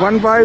15